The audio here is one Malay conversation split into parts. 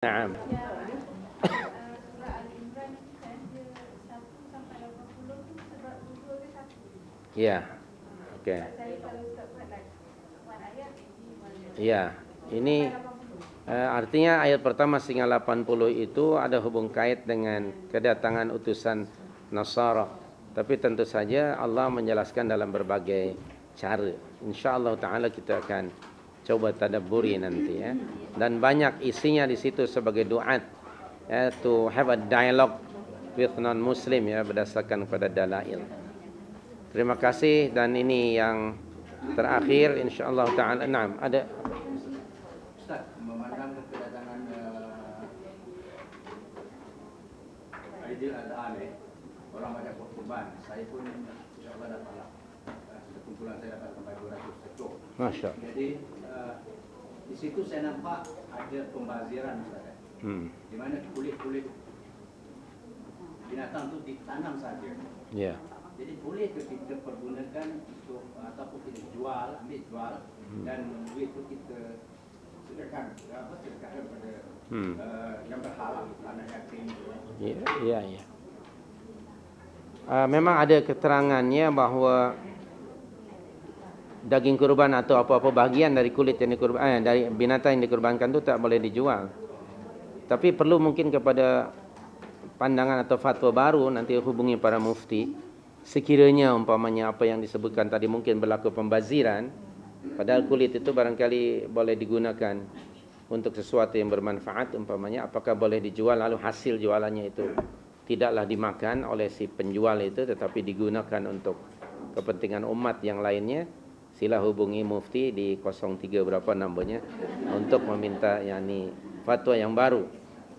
Naam. Surah Al-Imran kan dia 1 sampai 80 tu sebab 2 ke 1. Ya. Okey. Saya kalau Ustaz buat lagi 1 ayat ini 1 ayat. Ya. Ini artinya ayat pertama sehingga 80 itu ada hubung kait dengan kedatangan utusan Nasara. Tapi tentu saja Allah menjelaskan dalam berbagai cara. Insya-Allah taala kita akan coba tadabburi nanti ya. Dan banyak isinya di situ sebagai duat ya, to have a dialogue with non muslim ya, berdasarkan pada dalail. Terima kasih. Dan ini yang terakhir insya-Allah taala. Naam, ada Ustaz, memandang kedatangan Aidil Adha ni, orang banyak berkorban. Saya pun insya-Allah dapatlah kumpulan saya dapat sampai 200 ekor. Masya. Jadi di situ saya nampak ada pembaziran Ustaz. Di mana kulit-kulit binatang itu ditanam saja. Ya. Jadi boleh ke kita pergunakan untuk ataupun kita ambil jual dan duit itu kita sedekahkan pada yang berharap anak yatim. Ya. Memang ada keterangannya bahawa daging kurban atau apa-apa bahagian dari kulit yang dikurban, dari binatang yang dikurbankan itu tak boleh dijual. Tapi perlu mungkin kepada pandangan atau fatwa baru, nanti hubungi para mufti. Sekiranya umpamanya apa yang disebutkan tadi mungkin berlaku pembaziran, padahal kulit itu barangkali boleh digunakan untuk sesuatu yang bermanfaat, umpamanya apakah boleh dijual lalu hasil jualannya itu tidaklah dimakan oleh si penjual itu tetapi digunakan untuk kepentingan umat yang lainnya. Sila hubungi mufti di 03 berapa namanya untuk meminta yakni fatwa yang baru.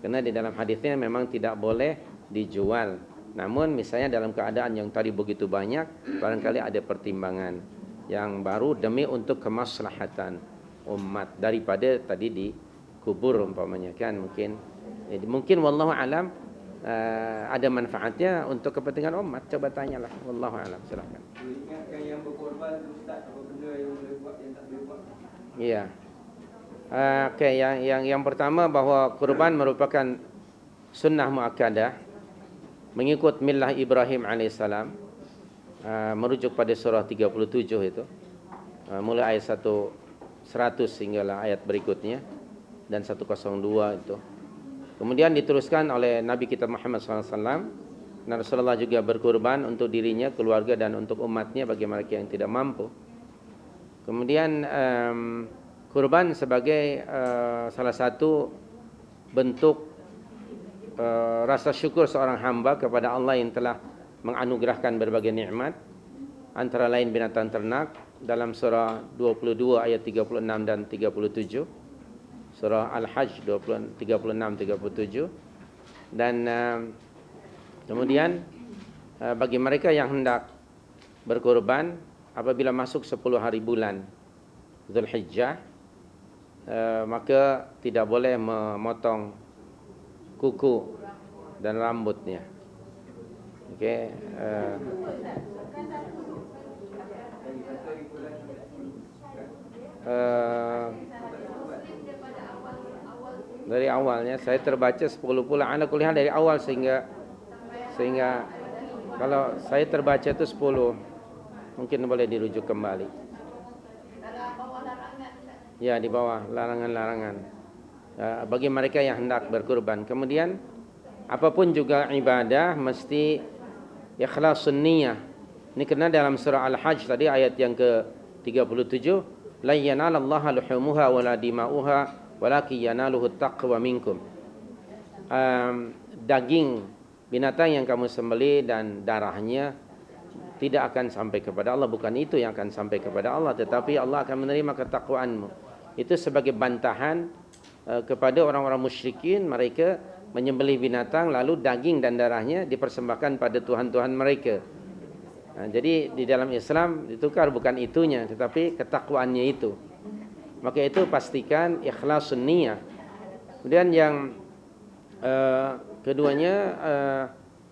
Karena di dalam hadisnya memang tidak boleh dijual. Namun misalnya dalam keadaan yang tadi begitu banyak, barangkali ada pertimbangan yang baru demi untuk kemaslahatan umat daripada tadi dikubur umpamanya kan mungkin. Jadi mungkin wallahu alam ada manfaatnya untuk kepentingan umat. Coba tanyalah, wallahu alam. Silakan. Ingatkan yang berkorban Ustaz, apa benda yang boleh buat yang tak boleh buat. Ya. Okey, yang pertama bahawa kurban merupakan sunnah muakkadah mengikut millah Ibrahim alaihissalam, merujuk pada surah 37 itu. Mulai ayat 100 hinggalah ayat berikutnya dan 102 itu. Kemudian diteruskan oleh Nabi kita Muhammad SAW. Dan Rasulullah juga berkurban untuk dirinya, keluarga dan untuk umatnya bagi mereka yang tidak mampu. Kemudian kurban sebagai salah satu bentuk rasa syukur seorang hamba kepada Allah yang telah menganugerahkan berbagai nikmat, antara lain binatang ternak dalam surah 22 ayat 36 dan 37, surah Al-Hajj 36 37. Dan kemudian bagi mereka yang hendak berkorban apabila masuk 10 hari bulan Zulhijjah, maka tidak boleh memotong kuku dan rambutnya. Okey. Dari awalnya saya terbaca 10 pula. Anda kuliah dari awal sehingga kalau saya terbaca itu 10, mungkin boleh dirujuk kembali. Ya, di bawah larangan-larangan bagi mereka yang hendak berkurban. Kemudian apapun juga ibadah mesti ikhlasun niyah. Ini kerana dalam surah Al-Hajj tadi ayat yang ke-37, la yanalallaha luhumuha wala dima'uha walakin yanaluhu taqwa minkum. Daging binatang yang kamu sembelih dan darahnya tidak akan sampai kepada Allah, bukan itu yang akan sampai kepada Allah, tetapi Allah akan menerima ketakwaanmu. Itu sebagai bantahan kepada orang-orang musyrikin, mereka menyembelih binatang lalu daging dan darahnya dipersembahkan pada tuhan-tuhan mereka. Jadi di dalam Islam ditukar bukan itunya tetapi ketakwaannya itu. Maka itu pastikan ikhlasun niyah. Kemudian yang keduanya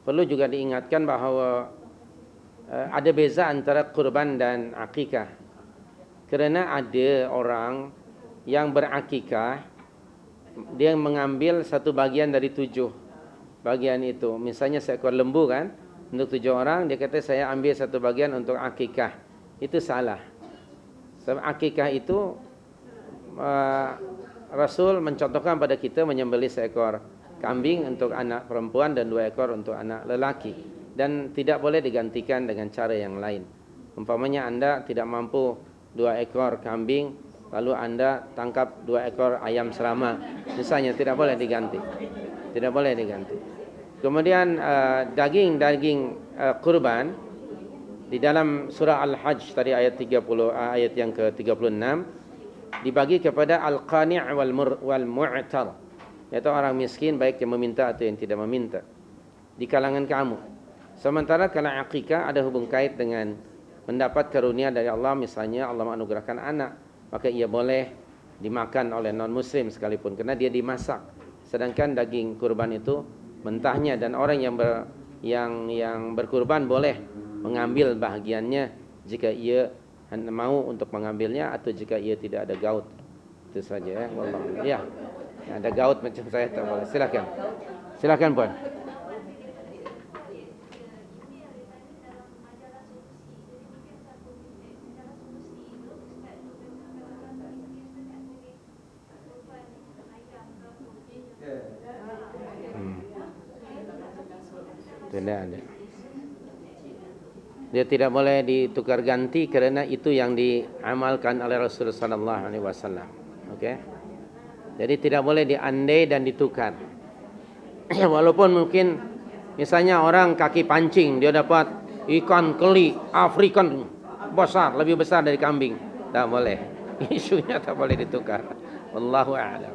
perlu juga diingatkan bahawa ada beza antara kurban dan akikah. Kerana ada orang yang berakikah dia mengambil satu bagian dari 7 bagian itu. Misalnya seekor lembu kan, untuk 7 orang, dia kata saya ambil satu bagian untuk akikah. Itu salah. Sebab akikah itu Rasul mencontohkan pada kita menyembelih seekor kambing untuk anak perempuan dan 2 ekor untuk anak lelaki. Dan tidak boleh digantikan dengan cara yang lain. Umpamanya Anda tidak mampu 2 ekor kambing, lalu Anda tangkap 2 ekor ayam serama. Misalnya tidak boleh diganti. Tidak boleh diganti. Kemudian daging kurban di dalam surah Al-Hajj tadi ayat 30 ayat yang ke-36 dibagi kepada al-qani' wal mu'tar, yaitu orang miskin baik yang meminta atau yang tidak meminta di kalangan kamu. Sementara kalau akikah ada hubung kait dengan mendapat karunia dari Allah, misalnya Allah menganugerahkan anak, maka ia boleh dimakan oleh non muslim sekalipun karena dia dimasak. Sedangkan daging kurban itu mentahnya, dan orang yang berkurban boleh mengambil bahagiannya jika ia mau untuk mengambilnya atau jika ia tidak ada gaut. Itu saja ya. Wallahu ya. Ada gaut macam saya tak boleh. Silakan. Silakan puan. Tidak ada. Dia tidak boleh ditukar ganti kerana itu yang diamalkan oleh Rasulullah sallallahu alaihi wasallam. Okey. Jadi tidak boleh diandai dan ditukar. Walaupun mungkin misalnya orang kaki pancing dia dapat ikan keli Afrikan besar, lebih besar dari kambing. Tak boleh. Isunya tak boleh ditukar. Wallahu a'lam.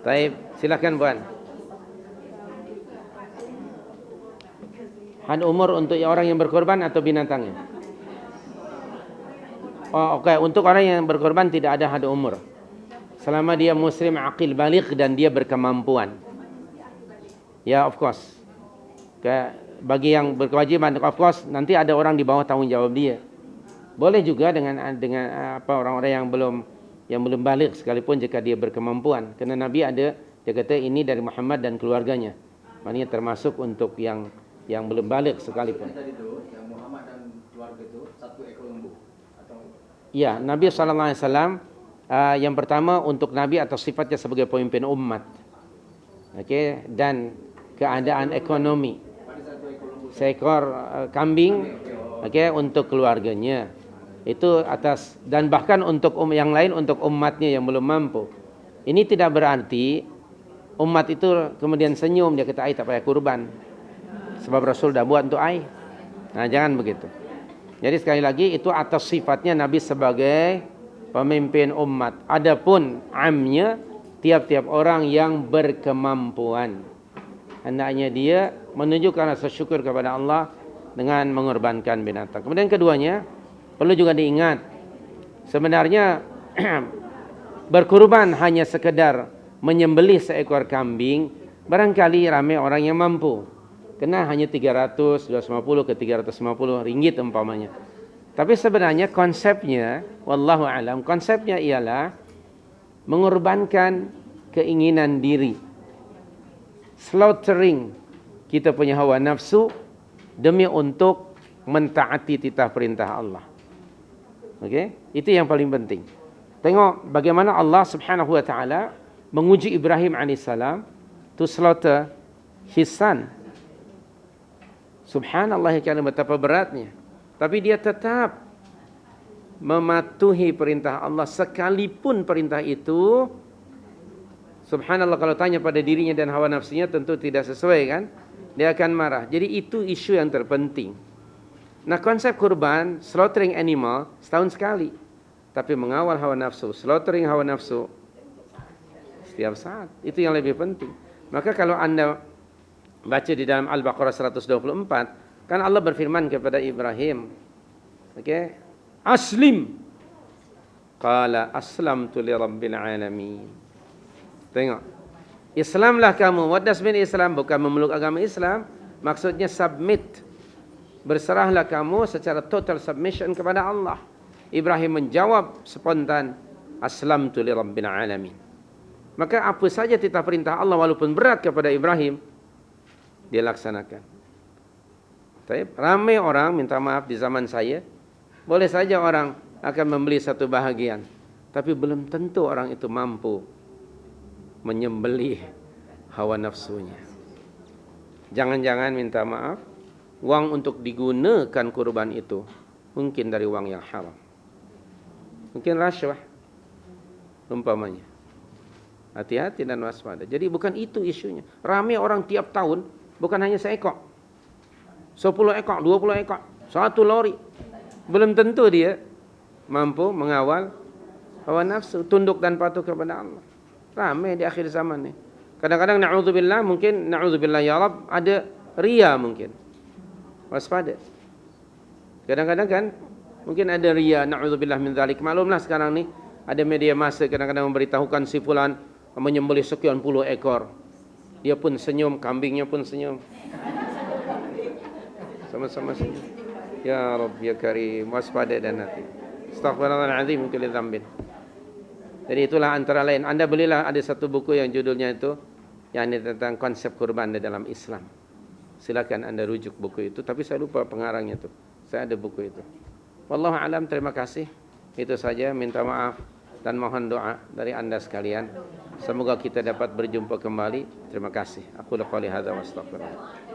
Baik, silakan puan. Had umur untuk orang yang berkorban atau binatangnya? Oh, okey. Untuk orang yang berkorban tidak ada had umur. Selama dia muslim, aqil, baligh dan dia berkemampuan. Ya, of course. Bagi yang berkewajiban, of course, nanti ada orang di bawah tanggung jawab dia. Boleh juga dengan orang-orang yang belum baligh sekalipun jika dia berkemampuan. Kerana Nabi ada, dia kata ini dari Muhammad dan keluarganya. Maknanya termasuk untuk yang belum balik sekalipun. Tadi itu yang Muhammad dan keluarga itu 1 ekor lembu atau ya, Nabi sallallahu alaihi wasallam yang pertama untuk Nabi atas sifatnya sebagai pemimpin umat. Okey, dan keadaan ekonomi. Seekor kambing okey untuk keluarganya. Itu atas, dan bahkan untuk yang lain untuk umatnya yang belum mampu. Ini tidak berarti umat itu kemudian senyum dia kata ai tak payah kurban. Sebab Rasul dah buat untuk ai. Nah, jangan begitu. Jadi sekali lagi itu atas sifatnya Nabi sebagai pemimpin umat. Adapun amnya tiap-tiap orang yang berkemampuan. Hendaknya dia menunjukkan rasa syukur kepada Allah dengan mengorbankan binatang. Kemudian keduanya perlu juga diingat. Sebenarnya berkurban hanya sekedar menyembelih seekor kambing, barangkali ramai orang yang mampu. Kena hanya 300, 250 ke 350 ringgit umpamanya. Tapi sebenarnya konsepnya, wallahu alam, konsepnya ialah mengorbankan keinginan diri. Slaughtering kita punya hawa nafsu demi untuk mentaati titah perintah Allah. Okey? Itu yang paling penting. Tengok bagaimana Allah Subhanahu wa taala menguji Ibrahim alaihissalam to slaughter his son. Subhanallah, kerana betapa beratnya. Tapi dia tetap mematuhi perintah Allah sekalipun perintah itu, subhanallah, kalau tanya pada dirinya dan hawa nafsunya tentu tidak sesuai kan? Dia akan marah. Jadi itu isu yang terpenting. Nah, konsep kurban, slaughtering animal setahun sekali. Tapi mengawal hawa nafsu, slaughtering hawa nafsu setiap saat. Itu yang lebih penting. Maka kalau Anda baca di dalam Al-Baqarah 124, kan Allah berfirman kepada Ibrahim, okey, aslim. Qala aslamtu li rabbil alamin. Tengok. Islamlah kamu. What does mean Islam? Bukan memeluk agama Islam, maksudnya submit. Berserahlah kamu secara total submission kepada Allah. Ibrahim menjawab spontan, aslamtu li rabbil alamin. Maka apa saja titah perintah Allah walaupun berat kepada Ibrahim, dia laksanakan. Tapi ramai orang minta maaf di zaman saya, boleh saja orang akan membeli satu bahagian, tapi belum tentu orang itu mampu menyembelih hawa nafsunya. Jangan-jangan minta maaf, wang untuk digunakan kurban itu mungkin dari wang yang haram. Mungkin rasyawah umpamanya. Hati-hati dan waspada. Jadi bukan itu isunya. Ramai orang tiap tahun, bukan hanya seekor, 10 ekor, 20 ekor, 1 lori. Belum tentu dia mampu mengawal hawa nafsu, tunduk dan patuh kepada Allah. Ramai di akhir zaman ni. Kadang-kadang na'udzubillah, mungkin na'udzubillah ya Rab, ada ria mungkin. Waspada. Kadang-kadang kan mungkin ada ria, na'udzubillah min dzalik. Maklumlah sekarang ni ada media massa kadang-kadang memberitahukan si fulan menyembelih sekian puluh ekor. Dia pun senyum, kambingnya pun senyum. Sama-sama senyum. Ya Rabb ya Karim, waspada dan hati. Astaghfirullahaladzim min kulli dzambin. Jadi itulah antara lain. Anda belilah, ada satu buku yang judulnya itu, yang ini tentang konsep kurban di dalam Islam. Silakan Anda rujuk buku itu. Tapi saya lupa pengarangnya itu. Saya ada buku itu. Wallahu a'lam, terima kasih. Itu saja, minta maaf dan mohon doa dari Anda sekalian. Semoga kita dapat berjumpa kembali. Terima kasih. Aku qouli hadza wa astaghfirullah.